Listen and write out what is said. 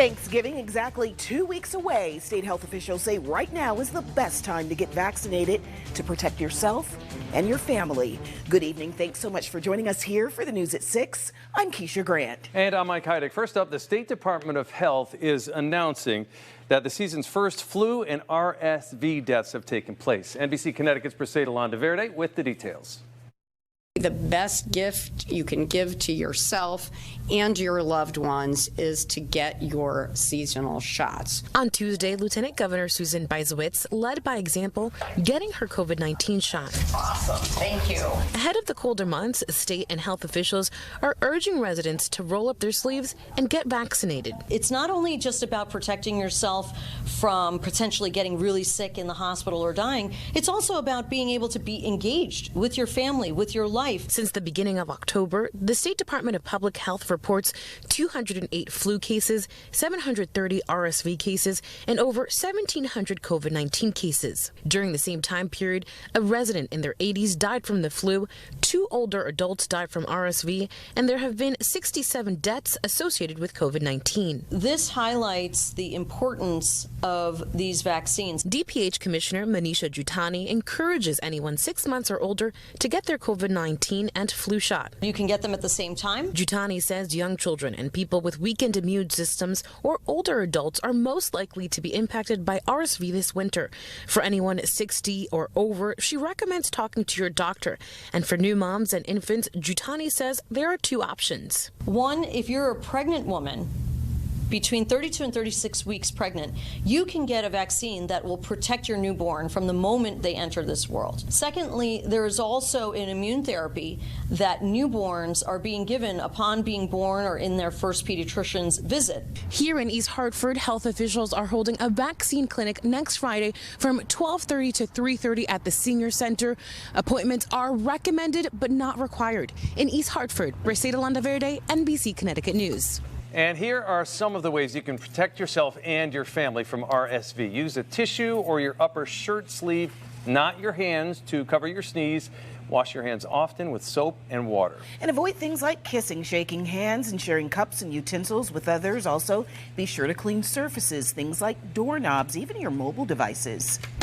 Thanksgiving exactly 2 weeks away. State health officials say right now is the best time to get vaccinated to protect yourself and your family. Good evening. Thanks so much for joining us here for the news at 6. I'm Keisha Grant. And I'm Mike Heidick. First up, the State Department of Health is announcing that the season's first flu and RSV deaths have taken place. NBC Connecticut's Briseida Landaverde with the details. The best gift you can give to yourself and your loved ones is to get your seasonal shots. On Tuesday, Lieutenant Governor Susan Bysiewicz led by example, getting her COVID-19 shot. Awesome. Thank you. Ahead of the colder months, state and health officials are urging residents to roll up their sleeves and get vaccinated. It's not only just about protecting yourself from potentially getting really sick in the hospital or dying, it's also about being able to be engaged with your family, with your life. Since the beginning of October, the State Department of Public Health reports 208 flu cases, 730 RSV cases, and over 1,700 COVID-19 cases. During the same time period, a resident in their 80s died from the flu, 2 older adults died from RSV, and there have been 67 deaths associated with COVID-19. This highlights the importance of these vaccines. DPH Commissioner Manisha Jutani encourages anyone 6 months or older to get their COVID-19 and flu shot. You can get them at the same time. Jutani says young children and people with weakened immune systems or older adults are most likely to be impacted by RSV this winter. For anyone 60 or over, she recommends talking to your doctor. And for new moms and infants, Jutani says there are 2 options. One, if you're a pregnant woman, between 32 and 36 weeks pregnant, you can get a vaccine that will protect your newborn from the moment they enter this world. Secondly, there is also an immune therapy that newborns are being given upon being born or in their first pediatrician's visit. Here in East Hartford, health officials are holding a vaccine clinic next Friday from 12:30 to 3:30 at the Senior Center. Appointments are recommended but not required. In East Hartford, Briseida Landaverde, NBC Connecticut News. And here are some of the ways you can protect yourself and your family from RSV. Use a tissue or your upper shirt sleeve, not your hands, to cover your sneeze. Wash your hands often with soap and water. And avoid things like kissing, shaking hands, and sharing cups and utensils with others. Also, be sure to clean surfaces, things like doorknobs, even your mobile devices.